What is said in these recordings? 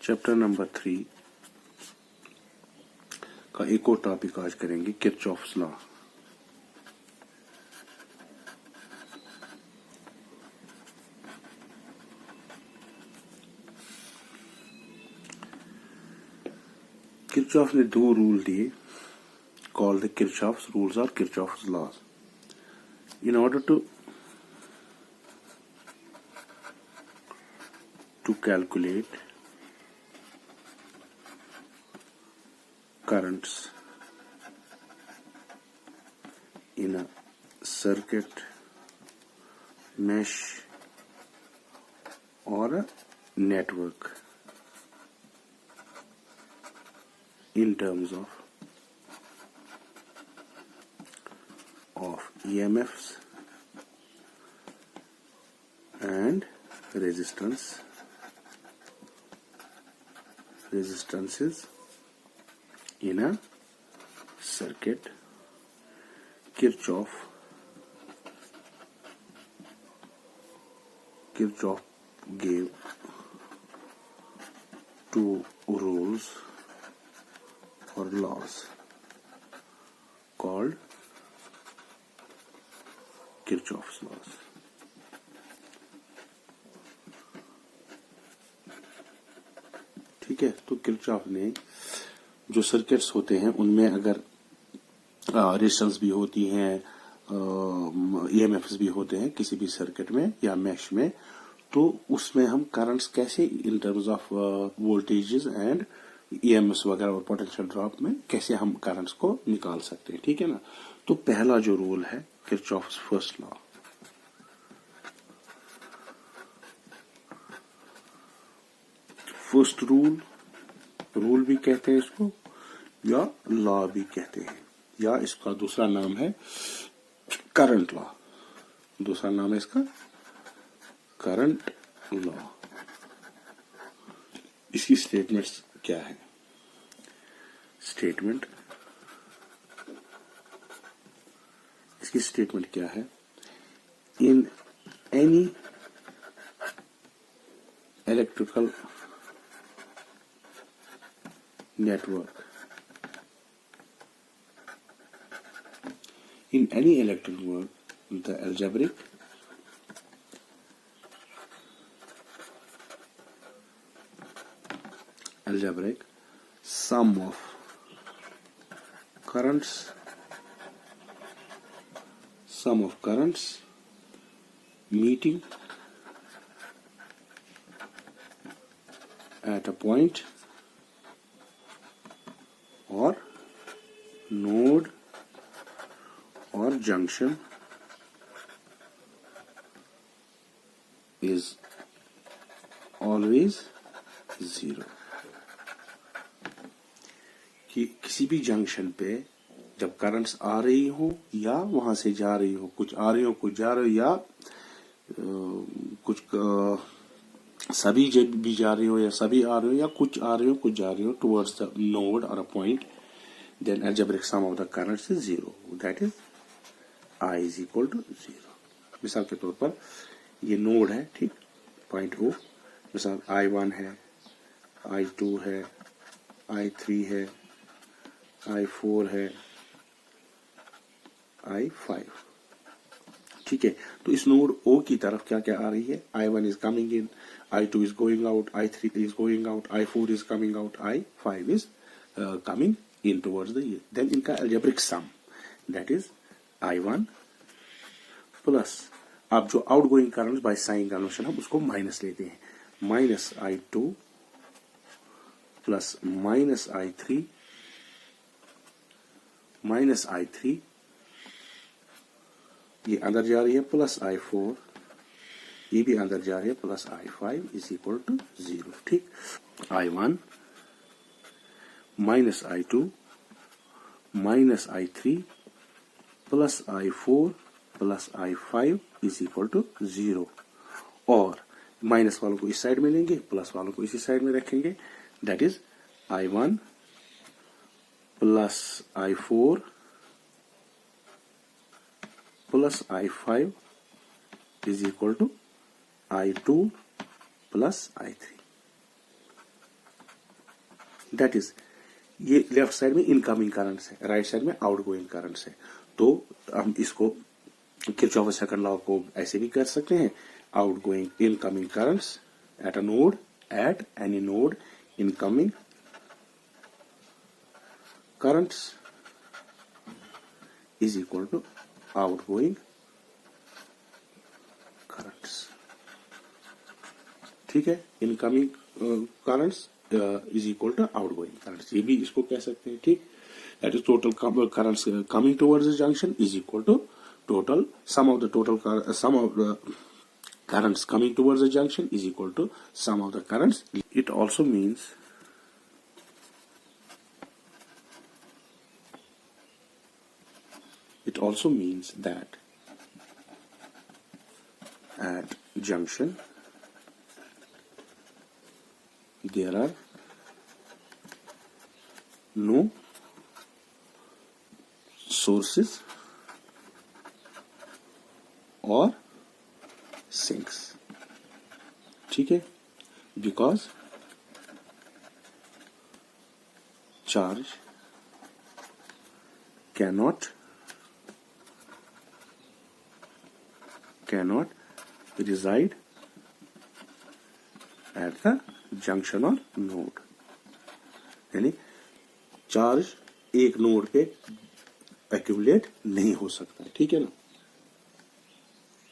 Chapter number 3 का एक और टॉपिक आज करेंगे, किरचॉफ्स लॉ। किरचॉफ ने दो रूल दिए, कॉल्ड द किरचॉफ्स रूल्स और Kirchhoff's laws. In order to calculate currents in a circuit, mesh or a network in terms of EMFs and resistances in a circuit. Kirchhoff gave two rules or laws called Kirchhoff's laws. ठीक है, तो Kirchhoff ने जो circuits होते हैं उनमें अगर resistance भी होती हैं, ईएमएफ्स भी होते हैं किसी भी सर्किट में या मैश में, तो उसमें हम करंट्स कैसे in terms of voltages and EMFs वगैरह और पोटेंशियल ड्रॉप में कैसे हम करंट्स को निकाल सकते हैं। ठीक है ना। तो पहला जो रूल है Kirchhoff's first law, first rule भी कहते हैं इसको या लॉ भी कहते हैं, या इसका दूसरा नाम है करंट लॉ। दूसरा नाम है इसका करंट लॉ। इसकी स्टेटमेंट्स क्या है? इसकी स्टेटमेंट क्या है? In any electrical network, in any electric work, the algebraic sum of currents meeting at a point or node or junction is always zero। कि किसी भी जंक्शन पे जब करंट्स आ रही हो या वहां से जा रही हो, कुछ आ रही हो कुछ जा रही हो, या कुछ सभी भी जा रही हो या सभी आ रही हो, या कुछ आ रही हो कुछ जा रही हो टुवर्ड्स द नोड और a point, then algebraic sum of the currents is zero, that is I is equal to zero। मिसाल के तौर पर ये नोड है, ठीक, पॉइंट O, मिसाल I1 है, I2 है, I3 है, I4 है, I5। ठीक है, तो इस नोड O की तरफ क्या क्या आ रही है? I1 is coming in, I2 is going out, I3 is going out, I4 is coming out, I5 is coming in towards the year। then इनका algebraic sum that is I1 plus, अब जो outgoing currents by sign convention हम उसको minus लेते हैं, minus I2 plus minus I3 ये अंदर जा रही है, प्लस I4 ये भी अंदर जा रही है, plus I5 is equal to 0। ठीक, I1 minus I2 minus I3 plus I4 plus I5 is equal to 0। और माइनस वालों को इस साइड में लेंगे, प्लस वालों को इसी साइड में रखेंगे, that is I1 plus I4 plus I5 is equal to I2 plus I3। That is ये लेफ्ट साइड में इनकमिंग करंट्स है, राइट साइड में आउटगोइंग करंट्स है। तो हम इसको किरचॉफ सेकंड लॉ को ऐसे भी कर सकते हैं, outgoing incoming currents at a node, at any node, incoming currents is equal to outgoing currents। ठीक है, incoming currents is equal to outgoing currents, ये भी इसको कह सकते हैं। ठीक, that is total currents coming towards the junction is equal to total sum of the currents coming towards the junction is equal to sum of the currents। It also means that at junction there are no sources or sinks। ठीक है, because charge cannot reside at the junction or node, यानी charge एक node पे accumulate नहीं हो सकता। ठीक है ना।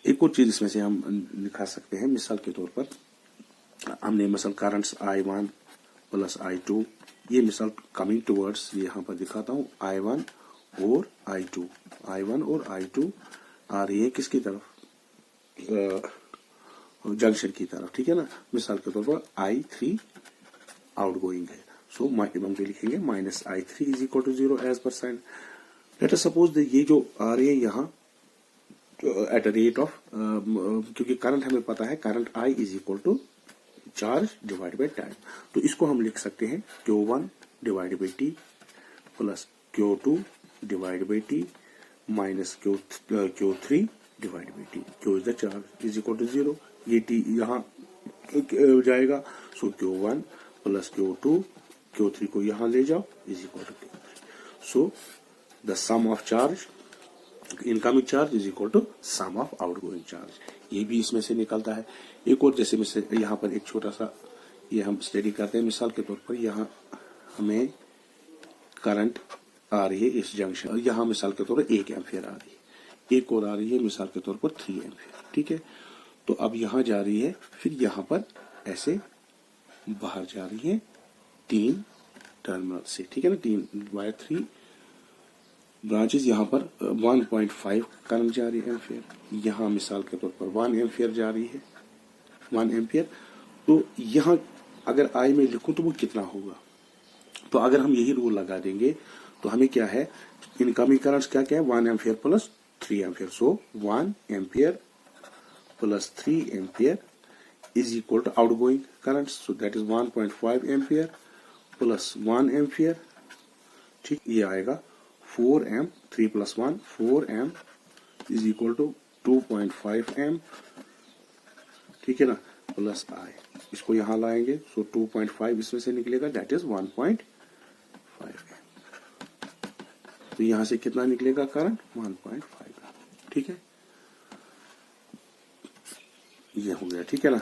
एक और चीज इसमें से हम दिखा सकते हैं, मिसाल के तौर पर हमने मिसाल करंट्स I1 प्लस I2, ये मिसाल कमिंग टुवर्ड्स, यहाँ पर दिखाता हूँ I1 और I2 आ रही है किसकी तरफ, जंक्शन की तरफ। ठीक है ना। मिसाल के तौर पर I3 आउटगोइंग है, सो हम लिखेंगे minus I3 is equal to 0 as per sign. Let us suppose ये जो आ रही है यहाँ एट अ रेट ऑफ, क्योंकि करंट हमें पता है, current I is equal to charge divide by time, तो इसको हम लिख सकते हैं Q1 divide by T plus Q2 divide by T minus Q3 divide by T। Q is the charge is equal to 0, ये T यहाँ जाएगा, सो Q1 plus Q2, Q3 को यहाँ ले जाओ is equal to Q3। So the sum of charge, incoming charge is equal to sum of outgoing charge, ये भी इसमें से निकलता है। एक और जैसे यहाँ पर एक छोटा सा ये हम स्टडी करते हैं, मिसाल के तौर पर यहाँ हमें करंट आ रही है इस जंक्शन, यहाँ मिसाल के तौर पर 1 एम्पियर आ रही है, एक और आ रही है मिसाल के तौर पर 3 एम्पियर। ठीक है, तो अब यहाँ जा रही है, फिर यहाँ पर ऐसे बाहर जा रही है 3 टर्मिनल से। ठीक है ना, 3 वायर 3 ब्रांचेस, यहाँ पर 1.5 करंट जा रही है एम्पियर, यहाँ मिसाल के तौर पर 1 एम्पियर जा रही है, 1 एम्पियर। तो यहाँ अगर आई में लिखूं तो वो कितना होगा, तो अगर हम यही रूल लगा देंगे तो हमें क्या है, इनकमिंग करंट्स क्या क्या है, 1 ampere plus 3 ampere, so 1 ampere plus 3 ampere is equal to outgoing currents, so that is 1.5 ampere plus 1 ampere. ठीक, ये आएगा 4 amp, 3 plus 1 4 amp is equal to 2.5 amp. ठीक है ना, प्लस आई, इसको यहां लाएंगे, सो 2.5 इसमें से निकलेगा, दैट इज 1.5 एम। तो यहां से कितना निकलेगा करंट, 1.5। ठीक है, ये हो गया। ठीक है ना।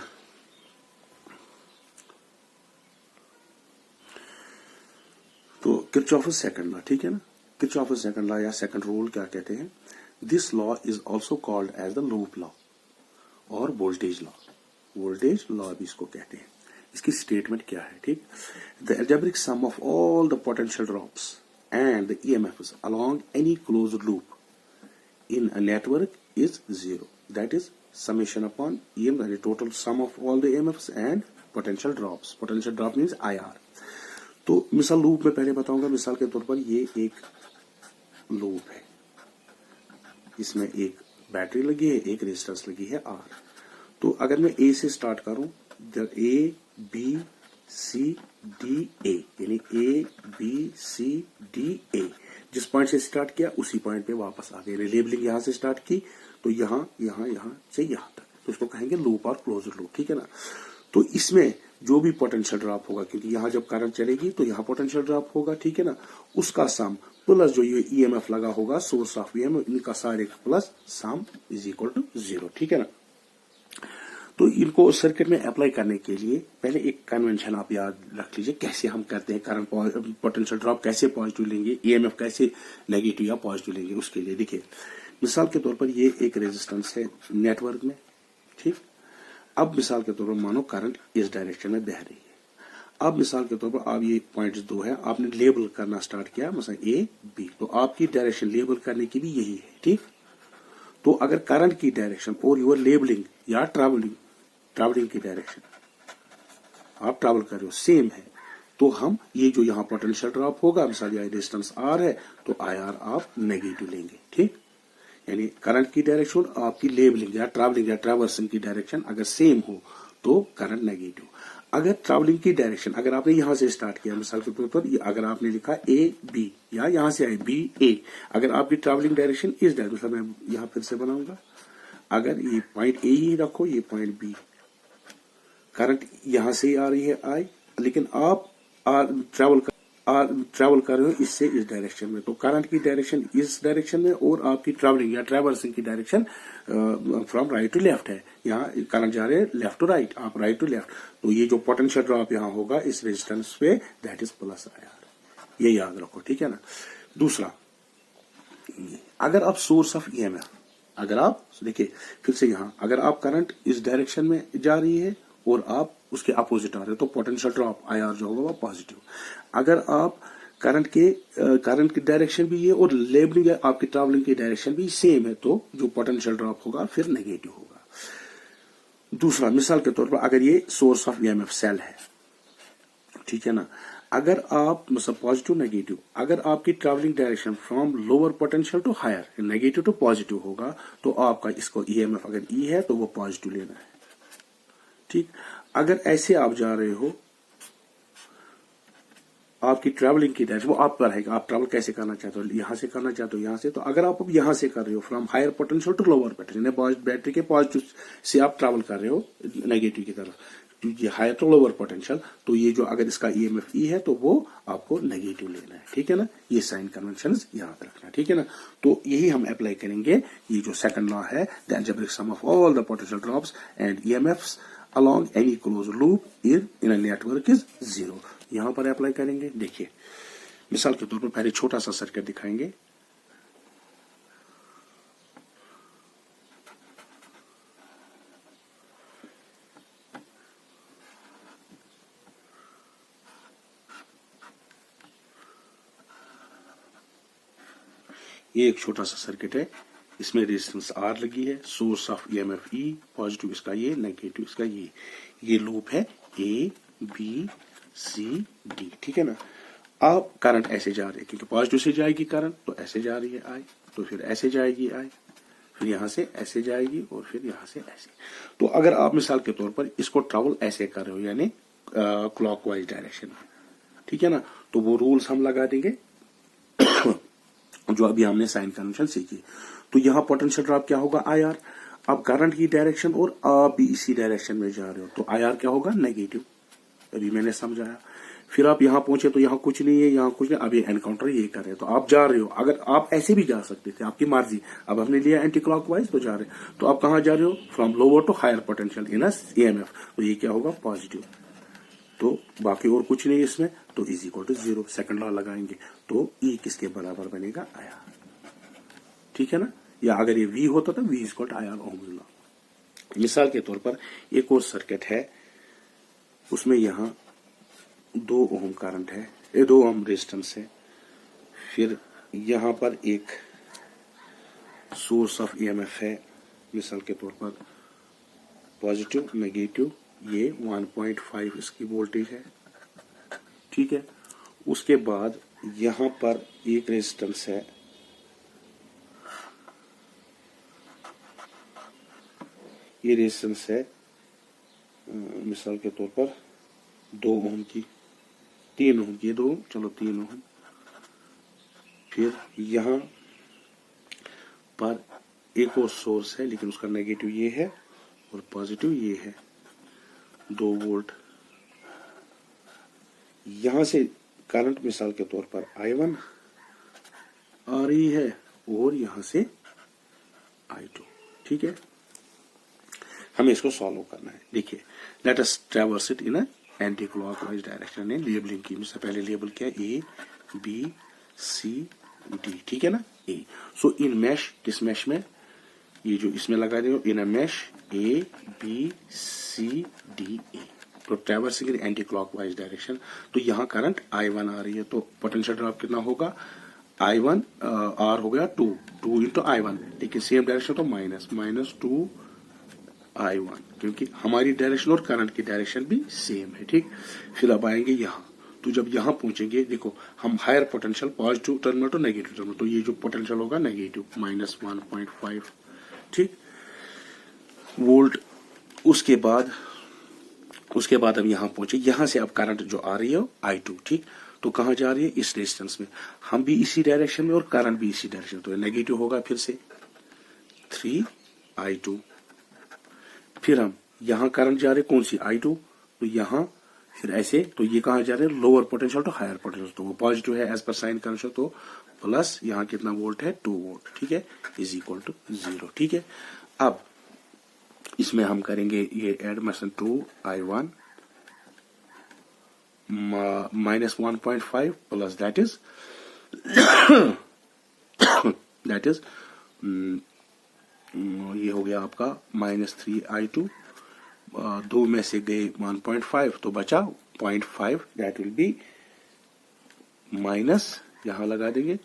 तो किरचॉफ सेकंड लॉ, ठीक है ना, किरचॉफ सेकंड लॉ या सेकंड रूल क्या कहते हैं, this law is also called as the loop law और वोल्टेज लॉ, वोल्टेज लॉ भी इसको कहते हैं। इसकी स्टेटमेंट क्या है, ठीक, the algebraic sum of all the potential drops and the EMFs along any closed loop in a network is 0, that is summation upon EM, that is total sum of all the EMFs and potential drops, potential drop means IR। तो मिसाल loop में पहले बताऊंगा, मिसाल के तौर पर ये एक लूप है, इसमें एक बैटरी लगी है, एक रेजिस्टेंस लगी है R। तो अगर मैं A से स्टार्ट करूं, A B C D A, यानी A B C D A, जिस पॉइंट से स्टार्ट किया उसी पॉइंट पे वापस आ गए। लेबलिंग यहां से स्टार्ट की तो यहां से यहां तक, तो इसको कहेंगे लूप और क्लोज्ड लूप। ठीक है ना। तो इसमें जो भी पोटेंशियल ड्रॉप होगा, क्योंकि यहां जब करंट चलेगी तो यहां पोटेंशियल ड्रॉप होगा, ठीक है ना, उसका सम प्लस जो ये ईएमएफ लगा होगा सोर्स ऑफ ईएमएफ, इनका सारे का plus sum is equal to 0, ठीक है ना। तो इनको सर्किट में अप्लाई करने के लिए पहले एक कन्वेंशन आप याद रख लीजिए, कैसे हम करते हैं करंट पोटेंशियल ड्रॉप कैसे पॉजिटिव लेंगे, ईएमएफ कैसे नेगेटिव या पॉजिटिव लेंगे। उसके लिए देखिए मिसाल के तौर पर ये एक रेजिस्टेंस है नेटवर्क में, ठीक। अब मिसाल के तौर पर मानो करंट इस डायरेक्शन में बह रही है। अब मिसाल के तौर पर आप ये पॉइंट्स दो है, आपने लेबल करना स्टार्ट किया मसलन ए बी, तो आपकी डायरेक्शन लेबल करने की भी यही है, ठीक। तो अगर करंट की डायरेक्शन और योर लेबलिंग या ट्रैवलिंग की डायरेक्शन आप ट्रैवल कर रहे हो सेम है, तो हम ये जो यहाँ पोटेंशियल ड्रॉप होगा, मिसाल ये डिस्टेंस आर है तो आई आर आप नेगेटिव लेंगे, ठीक। यानी करंट की डायरेक्शन आपकी लेबलिंग या ट्रैवर्सिंग की डायरेक्शन अगर सेम हो तो करंट नेगेटिव। अगर ट्रैवलिंग की डायरेक्शन अगर आपने यहां से स्टार्ट किया, मिसाल के तौर पर अगर आपने लिखा ए बी या यहां से आए बी ए, अगर आपकी ट्रैवलिंग डायरेक्शन इस डायरेक्शन, मैं यहां फिर से बनाऊंगा, अगर ये पॉइंट ए ही रखो, ये पॉइंट बी, करंट यहां से आ रही है आई, लेकिन आप ट्रैवल कर रहे हो इससे इस डायरेक्शन में, तो करंट की डायरेक्शन इस डायरेक्शन में और आपकी ट्रैवलिंग या ट्रैवर्सिंग की direction from right to left है। यहाँ करंट जा रहे हैं लेफ्ट टू राइट, आप राइट टू लेफ्ट, तो ये जो पोटेंशियल ड्रॉप यहाँ होगा इस रेजिस्टेंस पे that is plus I R, ये याद रखो, ठीक है ना। दूसरा, अगर आप सोर्स ऑफ ईएमएफ, अगर आप देखिए फिर से यहाँ, अगर आप करंट इस डायरेक्शन में जा रही है और आप उसके अपोजिट आ रहे हो तो पोटेंशियल ड्रॉप आई आर जो होगा वो पॉजिटिव। अगर आप करंट की डायरेक्शन भी ये और लेबलिंग आपकी ट्रैवलिंग की डायरेक्शन भी सेम है तो जो पोटेंशियल ड्रॉप होगा फिर नेगेटिव होगा। दूसरा, मिसाल के तौर पर अगर ये सोर्स ऑफ ईएमएफ सेल है, ठीक है ना, अगर आप मतलब पॉजिटिव नेगेटिव, अगर आपकी travelling direction from lower potential to higher negative to positive होगा तो आपका इसको ईएमएफ अगर ई है तो वो पॉजिटिव लेना है, ठीक। अगर ऐसे आप जा रहे हो, आपकी ट्रैवलिंग की डायरेक्शन वो आप पर है, आप ट्रैवल कैसे करना चाहते हो, यहां से करना चाहते हो यहां से, तो अगर आप अब यहां से कर रहे हो from higher potential to lower potential, battery के पॉजिटिव से आप ट्रैवल कर रहे हो नेगेटिव की तरफ, क्योंकि हायर टू लोअर पोटेंशियल, तो ये जो अगर इसका ईएमएफ ई है तो वो आपको नेगेटिव लेना है, ठीक है ना। ये साइन कन्वेंशन याद रखना, ठीक है ना। तो यही हम अप्लाई करेंगे, ये जो सेकंड लॉ है, the algebraic sum of all the potential drops and EMFs along any closed loop in a network is 0, यहां पर अप्लाई करेंगे। देखिए मिसाल के तौर पर पहले छोटा सा सर्किट दिखाएंगे, ये एक छोटा सा सर्किट है, इसमें रेजिस्टेंस आर लगी है, source of EMF E, positive इसका ये, नेगेटिव इसका ये लूप है ए बी सी डी, ठीक है ना। अब करंट ऐसे जा रही है, क्योंकि पॉजिटिव से जाएगी करंट तो ऐसे जा रही है आई, तो फिर ऐसे जाएगी आई, फिर यहां से ऐसे जाएगी और फिर यहां से ऐसे। तो अगर आप मिसाल के तौर पर इसको ट्रैवल ऐसे कर रहे हो यानी क्लॉकवाइज डायरेक्शन में, ठीक है ना, तो वो रूल्स हम लगा देंगे जो अभी हमने साइन कन्वेंशन सीखी। तो यहां पोटेंशियल ड्रॉप क्या होगा आई आर, अब करंट की डायरेक्शन और आप भी इसी डायरेक्शन में जा रहे हो तो आई आर क्या होगा नेगेटिव, अभी मैंने समझाया। फिर आप यहां पहुंचे तो यहां कुछ नहीं है, यहां कुछ नहीं, अब ये एनकाउंटर ये कर रहे हैं तो आप जा रहे हो, अगर आप ऐसे भी जा सकते थे आपकी मर्जी, अब हमने लिया एंटी क्लॉकवाइज तो जा रहे, तो आप कहां जा रहे हो from lower to higher potential in EMF, तो ये क्या होगा पॉजिटिव, तो बाकी और कुछ नहीं इसमें, तो is equal to 0, second law लगाएंगे तो ई किसके बराबर बनेगा आई आर, ठीक है ना। या अगर ये वी होता तो V is equal to I R ohm law. मिसाल के तौर पर एक और सर्किट है, उसमें यहां 2 ओम करंट है, 2 ओम रेजिस्टेंस है, फिर यहां पर एक सोर्स ऑफ ईएमएफ है, मिसाल के तौर पर पॉजिटिव नेगेटिव, ये 1.5 इसकी वोल्टेज है, ठीक है। उसके बाद यहां पर एक रेजिस्टेंस है, ये रेजिस्टेंस है मिसाल के तौर पर 2 ओम की, 3 ओम की, 2 चलो 3 ओम, फिर यहां पर एक और सोर्स है लेकिन उसका नेगेटिव ये है और पॉजिटिव ये है, 2 वोल्ट, यहां से करंट मिसाल के तौर पर I1 आ रही है और यहां से I2, ठीक है। हमें इसको सॉल्व करना है। देखिए, let us traverse it in anti clockwise direction. ने लेबलिंग की, मुझसे पहले लेबल किया A B C D, ठीक है ना। ए, सो इन मैश, किस मैश में, ये जो इसमें लगा दे in a mesh A B C D A, तो traversing in anti clockwise direction. तो यहाँ करंट I1 आ रही है, तो पोटेंशियल ड्रॉप कितना होगा, I1 R हो गया 2 इंटू I1, लेकिन सेम डायरेक्शन तो -2 I1, क्योंकि हमारी डायरेक्शन और करंट की डायरेक्शन भी सेम है, ठीक। फिर अब आएंगे यहाँ, तो जब यहाँ पहुंचेंगे, देखो हम हायर पोटेंशियल पॉजिटिव टर्मिनल तो नेगेटिव टर्मिनल, तो ये जो पोटेंशियल होगा नेगेटिव -1.5, ठीक, वोल्ट। उसके बाद हम यहाँ पहुंचे, यहाँ से अब करंट जो आ रही है I2, ठीक। तो कहाँ जा रही है, इस रेजिस्टेंस में, हम भी इसी डायरेक्शन में और करंट भी इसी डायरेक्शन, तो नेगेटिव होगा फिर से 3I2। फिर हम यहाँ करंट जा रहे कौन सी, I2, तो यहाँ फिर ऐसे, तो ये कहाँ जा रहे हैं, लोअर पोटेंशियल तो हायर पोटेंशियल, तो वो पॉजिटिव है एज पर साइन कन्वेंशन, तो प्लस यहाँ कितना वोल्ट है, 2 वोल्ट, ठीक है, इज इक्वल टू 0, ठीक है। अब इसमें हम करेंगे ये एड, मसलन 2I1 -1.5 प्लस दैट इज ये हो गया आपका -3I2, 2 में से गए 1.5 तो बचा 0.5, दैट विल बी माइनस, यहां लगा देंगे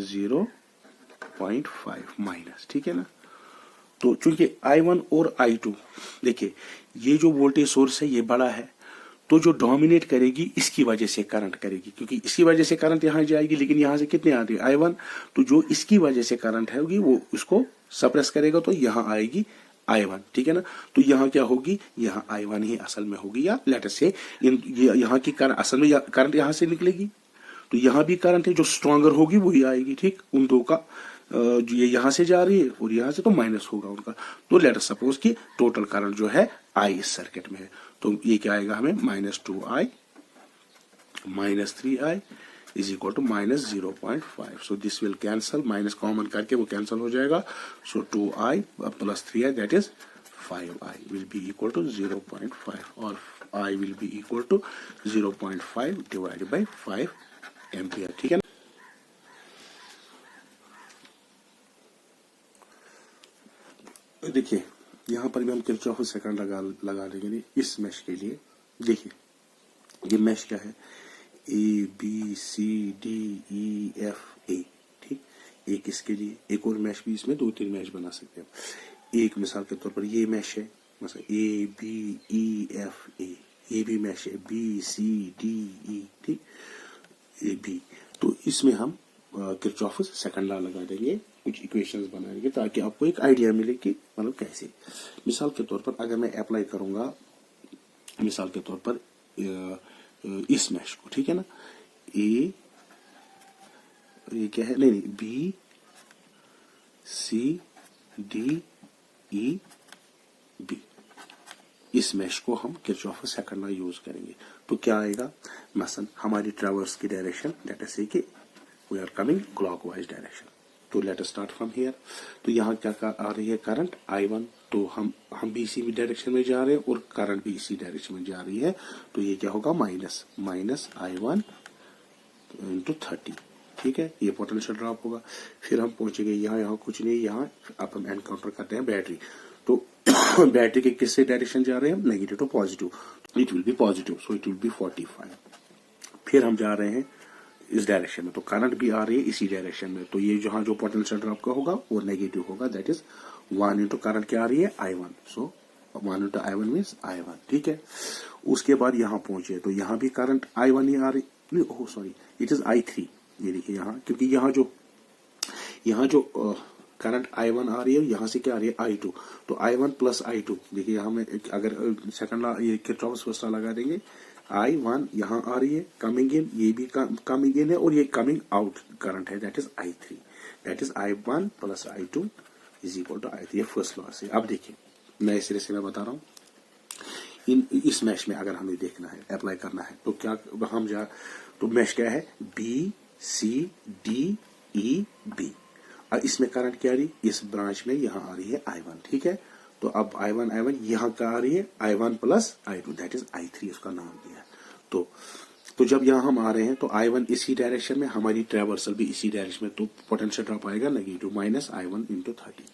0.5 माइनस, ठीक है ना। तो चूंकि I1 और I2, देखिए ये जो वोल्टेज सोर्स है ये बड़ा है, तो जो डोमिनेट करेगी इसकी वजह से करंट करेगी, क्योंकि इसकी वजह से करंट यहां जाएगी, लेकिन यहां से कितने आ रही है I1, तो जो इसकी वजह से करंट है होगी वो उसको सप्रेस करेगा, तो यहां आएगी I1, ठीक है ना। तो यहाँ क्या होगी, यहाँ I1 ही असल में होगी, या लेट अस से यहाँ की करंट असल में करंट यहां से निकलेगी, तो यहाँ भी करंट है जो स्ट्रॉन्गर होगी वही आएगी, ठीक। उन दो का जो ये यहाँ से जा रही है और यहाँ से तो माइनस होगा उनका। तो लेट अस सपोज कि टोटल करंट जो है I इस सर्किट में है, तो ये क्या आएगा हमें, -2I -3I is equal to -0.5। So this will cancel, minus common करके वो कैंसल हो जाएगा। So 2I plus 3I that is 5I will be equal to 0.5, और I will be equal to 0.5 divided by 5 ampere, ठीक है ना। देखिए यहां पर भी हम किरचॉफ सेकंड लगा देंगे इस मैश के लिए। देखिए ये मैश क्या है, ABCDEFA, ठीक। एक इसके लिए, एक और मैश भी, इसमें 2-3 मैश बना सकते हैं। एक मिसाल के तौर पर ये मैश है, मतलब ABEFA, ये भी मैश है BCDE, ठीक, AB। तो इसमें हम किरचॉफ सेकंड लॉ लगा देंगे, कुछ इक्वेशंस बनाएंगे ताकि आपको एक आइडिया मिले कि मतलब कैसे। मिसाल के तौर पर अगर मैं अप्लाई करूंगा, मिसाल के तौर पर इस मैश को, ठीक है ना, ये क्या है, नहीं BCDEB, इस मैश को हम किरचॉफ सेकंड लॉ यूज करेंगे। तो क्या आएगा, मसलन हमारी ट्रैवर्स की डायरेक्शन, लेट अस से कि we are coming clockwise direction, तो let us start from here. तो यहाँ क्या आ रही है करंट I1, तो हम भी इसी डायरेक्शन में जा रहे हैं और करंट भी इसी डायरेक्शन में जा रही है, तो ये क्या होगा, माइनस I1 इंटू 30, ठीक है, ये पोटेंशियल ड्रॉप होगा। फिर हम पहुंचेंगे यहाँ कुछ नहीं, यहाँ अब हम एनकाउंटर करते हैं बैटरी, तो बैटरी के किससे डायरेक्शन जा रहे हैं, negative to positive, it will be positive, so it will be 45। फिर हम जा रहे हैं इस डायरेक्शन में, तो करंट भी आ रही है इसी डायरेक्शन में, तो ये जहां जो पोटेंशियल ड्रॉप का होगा वो नेगेटिव होगा, दैट इज 1 इंटू करंट क्या आ रही है I1, सो 1 इंटू I1 मीन्स I1, ठीक है। उसके बाद यहाँ पहुंचे तो यहाँ भी करंट I1 ही आ रही, नहीं oh sorry it is I3, ये देखिए यहाँ, क्योंकि यहाँ जो करंट I1 आ रही है, यहाँ से क्या आ रही है I2, तो I1 प्लस I2, देखिए यहाँ में अगर सेकंड ये किरचॉफ फर्स्ट लॉ लगा देंगे, I1 यहाँ आ रही है कमिंग इन, ये भी कमिंग इन है, और ये कमिंग आउट करंट है, that is I3, that is I1 plus I2 is equal to I3, ये फर्स्ट लॉ से। अब देखिए नए सिरे से मैं बता रहा हूँ, इस मैश में अगर हमें देखना है, अप्लाई करना है, तो क्या हम तो मैश क्या है, B C D E B. और इसमें करंट क्या आ रही, इस ब्रांच में यहां आ रही है I1, ठीक है। तो अब I1 यहां क्या आ रही है, I1 plus I2, that is I3 उसका नाम दिया। तो जब यहां हम आ रहे हैं तो I1 इसी डायरेक्शन में, हमारी ट्रैवर्सल भी इसी डायरेक्शन में, तो पोटेंशियल ड्रॉप आएगा नेगेटिव माइनस I1 इंटू 30।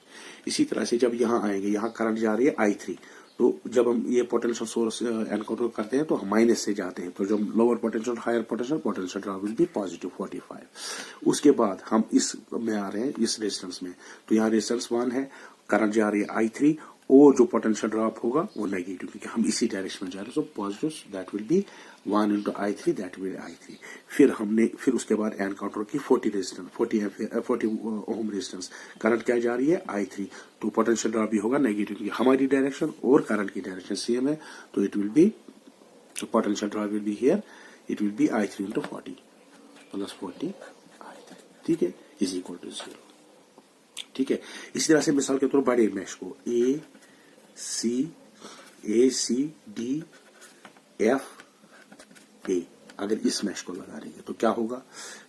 इसी तरह से जब यहां आएंगे, यहां करंट जा रही है I3, तो जब हम ये पोटेंशियल सोर्स एनकाउंटर करते हैं तो हम माइनस से जाते हैं, तो जब lower potential higher potential drop will be positive 45। उसके बाद हम इस में आ रहे हैं, इस रेजिस्टेंस में, तो यहाँ रेजिस्टेंस 1 है, करंट जा रही है I3, और जो पोटेंशियल ड्रॉप होगा वो नेगेटिव, क्योंकि हम इसी डायरेक्शन में जा रहे हैं, so positive, that will be 1 into I3, that will I3। फिर उसके बाद एनकाउंटर की 40 ओम रेजिस्टेंस, करंट क्या जा रही है I3, तो पोटेंशियल ड्रॉप भी होगा नेगेटिव, क्योंकि हमारी डायरेक्शन और करंट की डायरेक्शन सेम है, तो it will B, potential drop will be here, it will B I3 into 40 plus 40 I3, ठीक है, इज इक्वल टू 0, ठीक है। इसी तरह से मिसाल के तौर बड़े मैश को ए सी डी एफ ए, अगर इस मैश को लगा देंगे तो क्या होगा,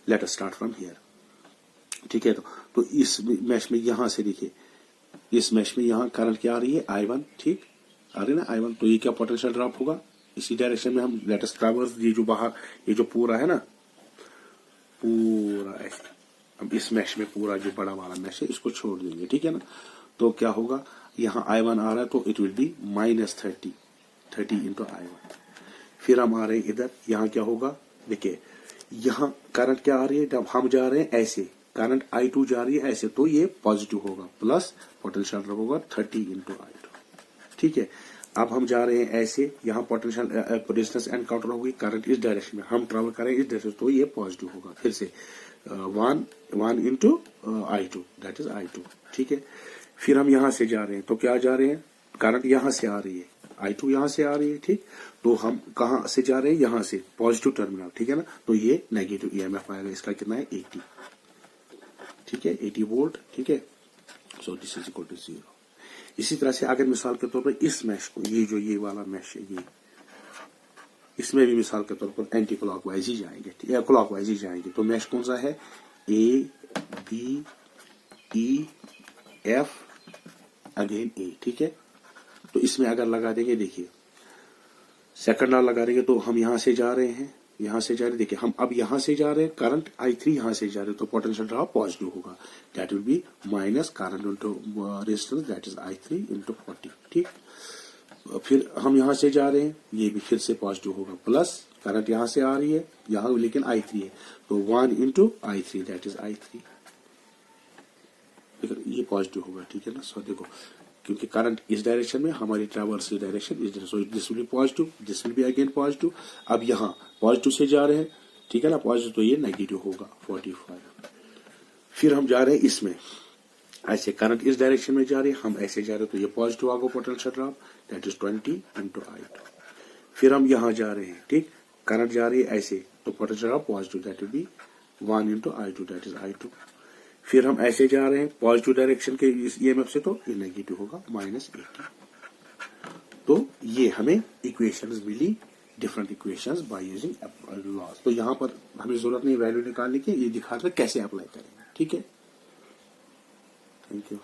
late us start from here, ठीक है। तो इस मैश में यहां से देखिए, इस मैश में यहां करंट क्या आ रही है I1, ठीक आ रही है ना I1, तो ये क्या पोटेंशियल ड्रॉप होगा, इसी डायरेक्शन में हम लेट अस ट्रैवर्स, ये जो बाहर, ये जो पूरा है ना, पूरा ऐसे अब इस मैश में, पूरा जो बड़ा वाला मैश है इसको छोड़ देंगे, ठीक है ना। तो क्या होगा, यहाँ I1 आ रहा है, तो it will B minus 30 into I1। फिर हम आ रहे हैं इधर, यहाँ क्या होगा, देखिए यहाँ करंट क्या आ रही है, जब हम जा रहे हैं ऐसे, करंट I2 जा रही है ऐसे, तो ये पॉजिटिव होगा, प्लस पोटेंशियल ड्रॉप होगा 30 इंटू I2, ठीक है। अब हम जा रहे हैं ऐसे, यहाँ पोटेंशियल रेजिस्टेंस एनकाउंटर होगी, करंट इस डायरेक्शन में, हम ट्रेवल करें इस डायरेक्शन, तो ये पॉजिटिव होगा, फिर से 1 into I2, that is I2, ठीक है। फिर हम यहां से जा रहे हैं, तो क्या जा रहे हैं, करंट यहां से आ रही है, I2 यहां से आ रही है, ठीक। तो हम कहां से जा रहे हैं, यहां से पॉजिटिव टर्मिनल, ठीक है ना, तो ये नेगेटिव EMF आएगा, इसका कितना है 80, ठीक है, 80 वोल्ट, ठीक है। So this is equal to 0। इसी तरह से अगर मिसाल के तौर पर इस मैश को, ये वाला मैश है, ये इसमें भी मिसाल के तौर पर एंटी क्लॉकवाइज ही जाएंगे, ठीक है, क्लॉकवाइज ही जाएंगे, तो मैश कौन सा है, A B E F again A, ठीक है। तो इसमें अगर लगा देंगे, देखिए सेकंड लॉ लगा देंगे, तो हम यहां से जा रहे हैं, यहां से जा रहे, देखिए हम अब यहां से जा रहे हैं, करंट I3 यहां से जा रहे हैं, तो पोटेंशियल ड्रॉप पॉजिटिव होगा, that will be minus current into resistance, that is I3 into 40, ठीक। फिर हम यहां से जा रहे हैं, ये भी फिर से पॉजिटिव होगा, प्लस करंट यहां से आ रही है, यहां लेकिन I3 है, तो 1 into I3, that is I3, ये पॉजिटिव होगा, ठीक है ना। सो देखो, क्योंकि करंट इस डायरेक्शन में, हमारी ट्रैवर्सल डायरेक्शन इस direction, so this will be positive, this will be again positive. अब यहाँ पॉजिटिव से जा रहे हैं, ठीक है ना, पॉजिटिव, तो ये नेगेटिव होगा 45। फिर हम जा रहे हैं इसमें ऐसे, करंट इस डायरेक्शन में जा रही है, हम ऐसे जा रहे हैं, तो ये पॉजिटिव आगे potential drop, that is 20 into I2। फिर हम यहाँ जा रहे हैं, ठीक, करंट जा रही है ऐसे, तो potential drop positive, that will be 1 into I2, that is I2। फिर हम ऐसे जा रहे हैं पॉजिटिव डायरेक्शन के इस EMF से, तो ये नेगेटिव होगा माइनस 80। तो ये हमें इक्वेशंस मिली, different equations by using laws. तो यहाँ पर हमें जरूरत नहीं वैल्यू निकालने की, ये दिखा रहे कैसे अप्लाई करेंगे, ठीक है। Thank you.